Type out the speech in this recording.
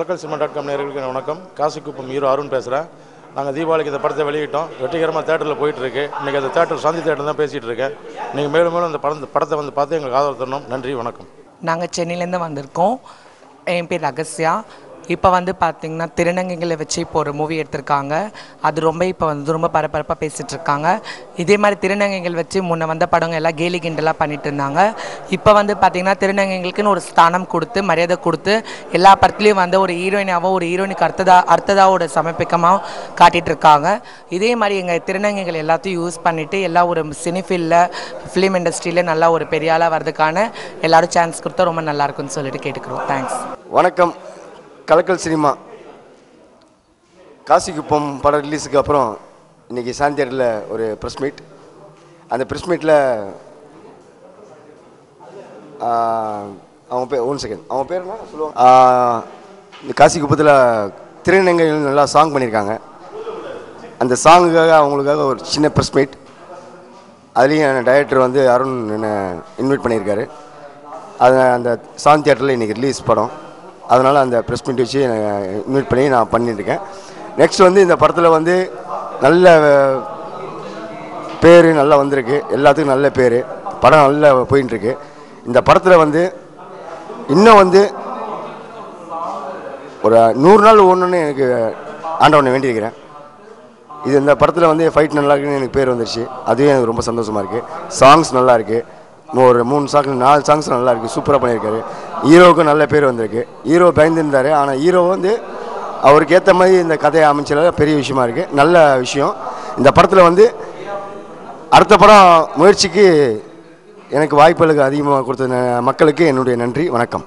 கலக்கல்சினிமா.com நேயர்களுக்கு வணக்கம். காசிக்குப்பம் ஹீரோ அருண் பேசுகிறேன். நாங்கள் தீபாவளிக்கு இந்த படத்தை வெளியிட்டோம். வெற்றிகரமாக தேட்டரில் போயிட்டுருக்கு. இன்றைக்கி அந்த தேட்டர் சாந்தி தேட்டர் தான் பேசிகிட்டு இருக்கேன். நீங்கள் மேலும் மேலும் அந்த படத்தை வந்து பார்த்து எங்களுக்கு ஆதரவு தரணும். நன்றி, வணக்கம். நாங்கள் சென்னையிலேருந்து வந்திருக்கோம். என் பேர் ரகசியா. இப்போ வந்து பார்த்திங்கன்னா திருநங்கைகளை வச்சு இப்போ ஒரு மூவி எடுத்திருக்காங்க. அது ரொம்ப பரபரப்பாக பேசிகிட்ருக்காங்க. இதே மாதிரி திருநங்கைகள் வச்சு முன்ன வந்த படங்கள் எல்லாம் கேலி கிண்டலாக பண்ணிட்டு இருந்தாங்க. இப்போ வந்து பார்த்திங்கன்னா திருநங்கைகளுக்குன்னு ஒரு ஸ்தானம் கொடுத்து மரியாதை கொடுத்து எல்லா படத்துலேயும் வந்து ஒரு ஹீரோயினாகவும் ஒரு ஹீரோயினுக்கு அர்த்ததாவோட சமர்ப்பிக்கமாக காட்டிகிட்ருக்காங்க. இதே மாதிரி எங்கள் திருநங்கைகள் எல்லாத்தையும் யூஸ் பண்ணிவிட்டு எல்லா ஒரு சினிஃபீல்டில் ஃபிலிம் இண்டஸ்ட்ரியில் நல்லா ஒரு பெரிய ஆளாக வர்றதுக்கான எல்லோரும் சான்ஸ் கொடுத்தா ரொம்ப நல்லாயிருக்குன்னு சொல்லிட்டு கேட்டுக்கிறோம். தேங்க்ஸ். வணக்கம். கலக்கல் சினிமா காசிக்குப்பம் படம் ரிலீஸுக்கு அப்புறம் இன்றைக்கி சாந்தி தேட்டரில் ஒரு ப்ரெஸ் மீட். அந்த ப்ரெஸ் மீட்டில் அவன் பேர் அவன் பேர் என்ன சொல்லுவாங்க, இந்த காசிக்குப்பத்தில் திருநங்கைகள் நல்லா சாங் பண்ணியிருக்காங்க. அந்த சாங்குக்காக அவங்களுக்காக ஒரு சின்ன ப்ரெஸ் மீட். அதுலேயும் டைரக்டர் வந்து அருண் என்னை இன்வைட் பண்ணியிருக்காரு. அது அந்த சாந்தி தேட்டரில் இன்றைக்கி ரிலீஸ் படம். அதனால் அந்த ப்ரெஸ் மீட் வச்சு இன்வைட் பண்ணி நான் பண்ணியிருக்கேன். நெக்ஸ்ட் வந்து இந்த படத்தில் வந்து நல்ல பேர் நல்லா வந்திருக்கு. எல்லாத்துக்கும் நல்ல பேர். படம் நல்லா போயின்ட்டுருக்கு. இந்த படத்தில் வந்து இன்னும் வந்து ஒரு 100 நாள் ஓடணுன்னு எனக்கு ஆண்டவனை வேண்டியிருக்கிறேன். இது இந்த படத்தில் வந்து ஃபைட் நல்லா இருக்குன்னு எனக்கு பேர் வந்துருச்சு. அதுவே எனக்கு ரொம்ப சந்தோஷமாக இருக்குது. சாங்ஸ் நல்லா இருக்குது. ஒரு 3 சாங் 4 சாங்ஸ் நல்லா இருக்குது. சூப்பராக பண்ணியிருக்காரு. ஹீரோவுக்கும் நல்ல பேர் வந்திருக்கு. ஹீரோ பயந்துருந்தார். ஆனால் ஹீரோ வந்து அவருக்கு ஏற்ற மாதிரி இந்த கதையை அமைச்சல பெரிய விஷயமா இருக்குது. நல்ல விஷயம். இந்த படத்தில் வந்து அடுத்த படம் முயற்சிக்கு எனக்கு வாய்ப்புகளுக்கு அதிகமாக கொடுத்த மக்களுக்கு என்னுடைய நன்றி. வணக்கம்.